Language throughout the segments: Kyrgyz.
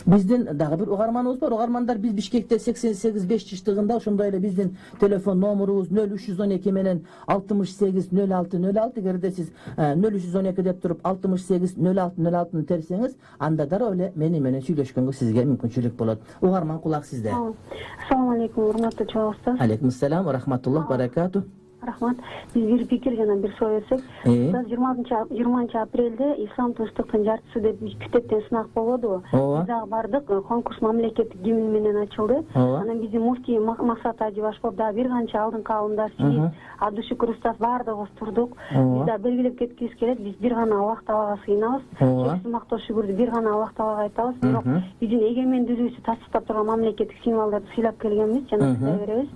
Биздин дагы бир угарманыбыз бар. Угармандар, биз Бишкекте 88 жыштыгында ошондой эле биздин телефон номерубуз 0312 менен 680606. Эгерде сиз 0312 деп туруп 680606-ны терсеңиз, анда дароо эле мени менен сүйлөшкөнгө сизге мүмкүнчүлүк болот. Угарман, кулак сизде. Assalomu alaykum, hurmatli ustoz. Алейкум ассалам ва рахматуллах баракату. Рахмат. Биз бир пикир жана бир соо берсек. 20 апрелде Ислам тынчтыктын жартысы деп китептен сынак болду. Биз дагы бардык, конкурс мамлекеттик гимн менен ачылды. Анан биздин муфтий Максат Ажи башкалап дагы бир канча алдыңкы алымдар, сиз, Абдушукур устаз бардыгыбыз турдук. Биз дагы белгилеп кеткибиз келет, биз бир гана Аллах Таалага сыйынабыз. Чексиз мактоо шүгүрдү бир гана Аллах Таалага айтабыз. Бирок биздин эгемендүүлүгүбүздү тастыктап турган мамлекеттик символдорду сыйлап келгенбиз, жана сыйлай беребиз.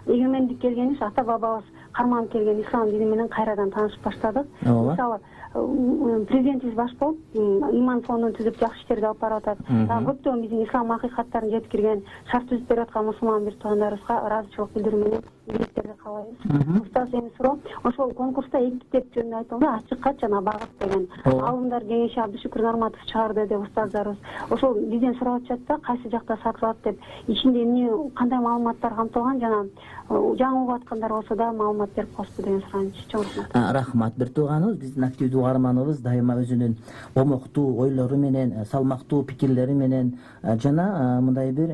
Эгемендик келгенибиз ата бабабыз карманып келген ислам дини менен кайрадан таанышып баштадык. Мисалы, президентибиз баш болуп иман фондун түзүп жакшы иштерди алып барып атат. Көптөгөн биздин ислам акыйкаттарын жеткирген, шарт түзүп берип аткан мусулман бир туугандарыбызга ыраазычылык билдирүү менен бийликтерди каалайбыз. Устаз, эми суроо, ошол конкурста 2 китеп жөнүндө айтылды, Ачык кат жана Багыт деген. Алымдар кеңеши Абдушукур Нарматов чыгарды деп устаздарыбыз. Ошол бизден сурап атышат да, кайсы жакта сатылат деп. Ичинде эмне, кандай маалыматтар камтылган, жана жаңы угуп аткандар болсо да маалымат берип коесузбу деген сураныч. Чоң рахмат. Рахмат, бир тууганыбыз, биздин активдүү угарманыбыз дайыма өзүнүн омоктуу ойлору менен, салмактуу пикирлери менен жана мындай бир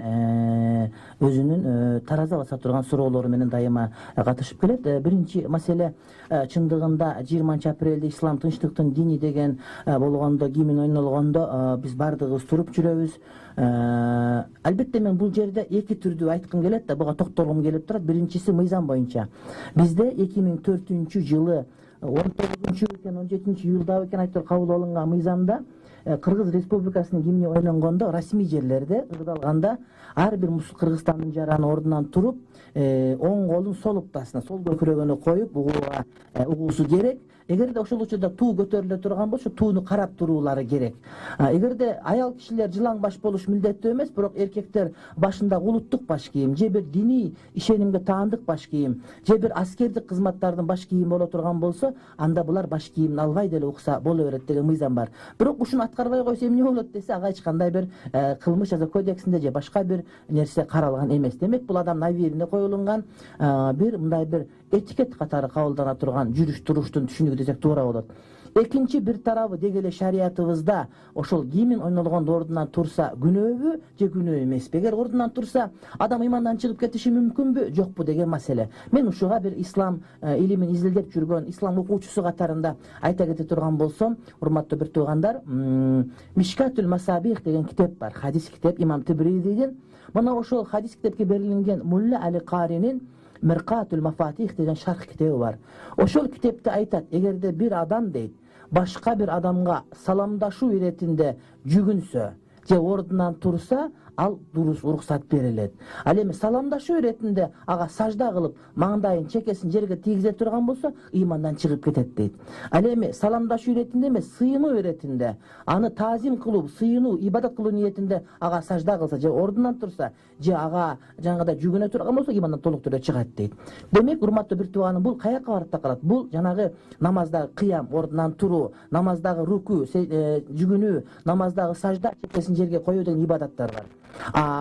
өзүнүн тараза баса турган суроолору менен дайыма катышып келет. Биринчи маселе, чындыгында 20 апрелде Ислам тынчтыктын дини деген болгондо, гимн ойнолгондо биз бардыгыбыз туруп жүрөбүз. Албетте мен бул жерде эки түрдүү айткым келет да, буга токтолгум келип турат. Биринчиси мыйзам боюнча. Бизде 2004-жылы 19-17 июлда экен айтор кабыл алынган мыйзамда Кыргыз Республикасынын гимни ойнонгондо расмий жерлерде ырдалганда ар бир Кыргызстандын жараны ордунан туруп, оң колун сол уктасына, сол көкүрөгүнө коюп угуусу керек. Эгерде ошол учурда туу көтөрүлө турган болсо, тууну карап туруулары керек. Эгерде аял кишилер жылаң баш болуш милдеттүү эмес, бирок эркектер башында улуттук баш кийим, же бир диний ишенимге таандык баш кийим, же бир аскердик кызматтардын баш кийим боло турган болсо, анда булар баш кийимин албай деле укса боло берет деген мыйзам бар. Бирок ушуну аткарбай койсо эмне болот десе, ага эч кандай бир кылмыш жаза кодексинде же башка бир нерсе каралган эмес. Демек, бул адам наверине коюлган бир мындай бир этикет катары кабылдана турган жүрүш туруштун түшүнүгү десек туура болот. Экинчи бир тарабы деги эле шариятыбызда ошол гимн ойнолгон ордунан турса күнөөбү же күнөө эмеспи? Эгер ордунан турса, адам имандан чыгып кетиши мүмкүнбү, жокпу деген маселе. Мен ушуга бир ислам илимин изилдеп жүргөн ислам окуучусу катарында айта кете турган болсом, урматтуу бир туугандар, Мишкатул Масабих деген китеп бар, хадис китеп, имам Тибридийдин. Мына ошол хадис китепке берилген Мулла Али Каринин Миркатул Мафатих деген шарх китеби бар. Ошол китепте айтат, эгерде бир адам дейт, башка бир адамга саламдашуу иретинде жүгүнсө же ордунан турса, ал дурус уруксат берилет. Ал эми саламдашуу иретинде ага сажда кылып, маңдайын, чекесин жерге тийгизе турган болсо, имандан чыгып кетет дейт. Ал эми саламдашуу иретинде эмес, сыйынуу иретинде, аны таазим кылуу, сыйынуу, ибадат кылуу ниетинде ага сажда кылса же ордунан турса, же ага жаңгыда жүгүнө турган болсо, имандан толук түрдө чыгат дейт. Демек, урматтуу бир тууганым, бул каяка барып такалат? Бул жанагы намаздагы кыям, ордунан туруу, намаздагы руку, жүгүнүү, намаздагы сажда, чекесин жерге коюу деген ибадаттар бар.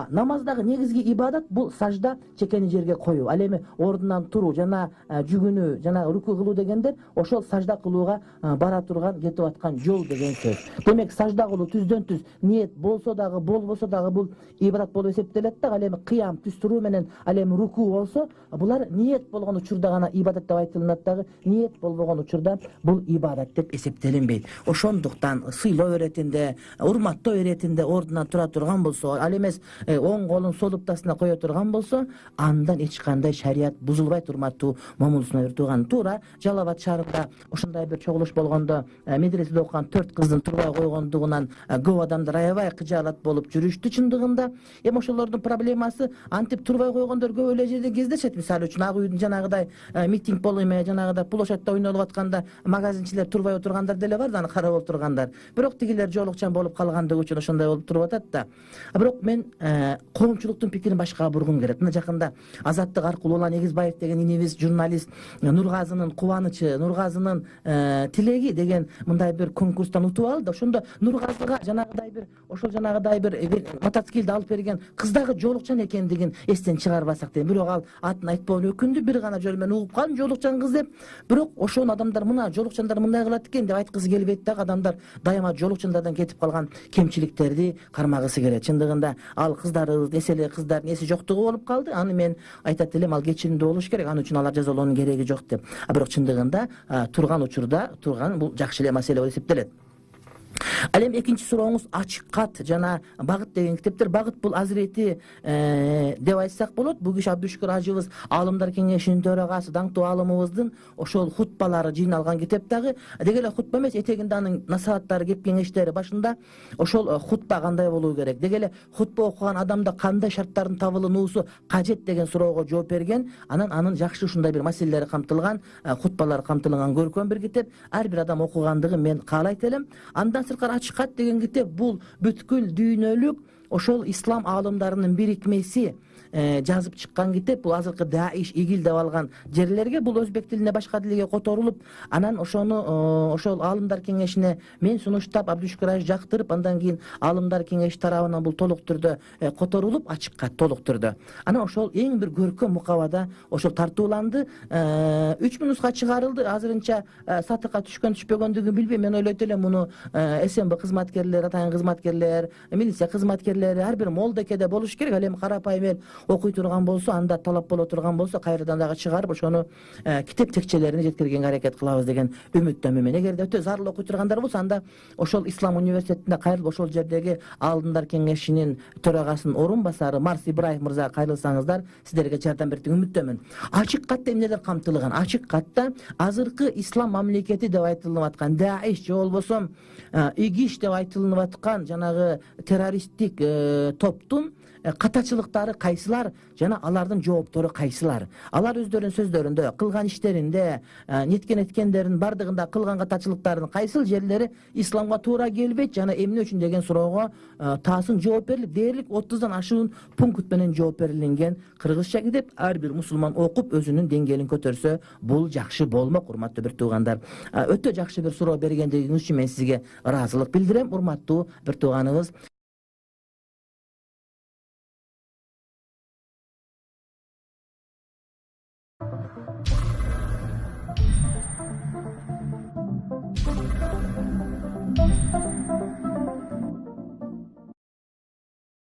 Намаздагы негизги ибадат бул сажда, чекени жерге коюу. Ал эми ордунан туруу жана жүгүнүү жана руку кылуу дегендер ошол сажда кылууга бара турган, кетип аткан жол деген сөз. Демек, сажда кылуу түздөн түз ниет болсо дагы, болбосо дагы бул ибадат болуп эсептелет да. Ал эми кыям, түз туруу менен, ал эми руку болсо, булар ниет болгон учурда гана ибадат деп айтылат дагы, ниет болбогон учурда бул ибадат деп эсептелинбейт. Ошондуктан сыйлоо иретинде, урматтоо иретинде ордунан тура турган болсо, ал эмес оң колун сол уктасына кое турган болсо, андан эч кандай шарият бузулбайт. Урматтуу момунусуна бир тууган, туура Жалал Абад шаарында ошондой бир чогулуш болгондо медреседе окуган 4 кыздын турбай койгондугунан көп адамдар аябай кыжаалат болуп жүрүштү чындыгында. Эми ошолордун проблемасы антип турбай койгондор көп эле жерде кездешет. Мисалы үчүн Ак үйдүн жанагыдай митинг болуп эме жанагыдай площадьта ойнолуп атканда магазинчилер турбай отургандар деле бар да, аны карап отургандар. Бирок тигилер жоолукчан болуп калгандыгы үчүн ошондой болуп туруп атат да. Бирок мен коомчулуктун пикирин башкага бургум келет. Мына жакында Азаттык аркылуу Улан Эгизбаев деген инибиз журналист Нургазынын кубанычы, Нургазынын тилеги деген мындай бир конкурстан утуп алды. Ошондо Нургазыга жанагыдай бир мотоциклди алып берген кыз дагы Жоолукчан экендигин эстен чыгарбасак дейм. Бирок ал атын айтпоон өкүндү. Бир гана жолу мен угуп калдым Жоолукчан кыз деп. Бирок ошол адамдар мына Жоолукчандар мындай кылат экен деп айткысы келбейт дагы. Адамдар дайыма Жоолукчандардан кетип калган кемчиликтерди кармагысы келет. Чындыгында ал кыздарыбыз эселе кыздардын эси жоктугу болуп калды. Аны мен айтат элем, ал кечиримдүү болуш керек. Аны үчүн алар жазалоонун кереги жок деп. Бирок чындыгында турган учурда бул жакшы эле маселе болуп эсептелет. Ал эми экинчи сурооңуз ачык кат жана багыт деген китептер. Багыт бул Азирети деп айтсак болот. Бул киши Абдушкур ажыбыз Аалымдар кеңешинин төрагасы, даңктуу аалымыбыздын ошол хутбалары жыйналган китеп дагы. Деги эле хутба эмес, этегинде анын насааттары, кеп кеңештери башында ошол хутба кандай болуу керек, деги эле хутба окуган адамда кандай шарттардын табылуусу кажет деген суроого жооп берген. Анын жакшы ушундай бир маселелери камтылган, хутбалары камтылган көркөм бир китеп. Ар бир адам окугандыгын мен каалайт элем. Андан сырткары ачык кат деген китеп бул бүткүл дүйнөлүк ошол ислам аалымдарынын бирикмеси жазып чыккан китеп. Бул азыркы Даиш, ИГИЛ деп алган жерлерге бул өзбек тилине, башка тилге которулуп, анан ошону ошол аалымдар кеңешине мен сунуштап, Абдушкур ажы жактырып, андан кийин аалымдар кеңеши тарабынан бул толук түрдө которулуп, ачык кат толук түрдө. Анан ошол эң бир көркөм мукабада ошол тартууланды. 3000 нуска чыгарылды. Азырынча сатыкка түшкөн-түшпөгөндүгүн билбейм. Мен ойлойт элем муну СМБ кызматкерлери, атайын кызматкерлер, милиция кызматкерлери, ар бир молдекеде болуш керек. Ал эми карапайым эл окуй турган болсо, анда талап боло турган болсо, кайрадан дагы чыгарып ошону китеп текчелерине жеткиргенге аракет кылабыз деген үмүттөмүн. Эгерде өтө зарыл окуй тургандар болсо, анда ошол Ислам университетинде кайрылып, ошол жердеги Аалымдар кеңешинин төрагасынын орун басары Марс Ибраев мырзага кайрылсаңыздар, сиздерге жардам берет деген үмүттөмүн. Ачык катта эмнелер камтылган? Ачык катта азыркы ислам мамлекети деп айтылып аткан Даиш же болбосо ИГИШ деп айтылып аткан жанагы террористтик топтун катачылыктары кайсылар жана алардын жооптору кайсылар? Алар өздөрүнүн сөздөрүндө, кылган иштеринде, неткен эткендерин бардыгында кылган катачылыктардын кайсыл жерлери исламга туура келбейт жана эмне үчүн деген суроого таасын жооп берилип, дээрлик 30дан ашуун пункт менен жооп берилинген кыргызча китеп. Ар бир мусулман окуп өзүнүн деңгээлин көтөрсө, бул жакшы болмок, урматтуу бир туугандар. Өтө жакшы бир суроо бергендигиңиз үчүн мен сизге ыраазылык билдирем, урматтуу бир тууганыбыз.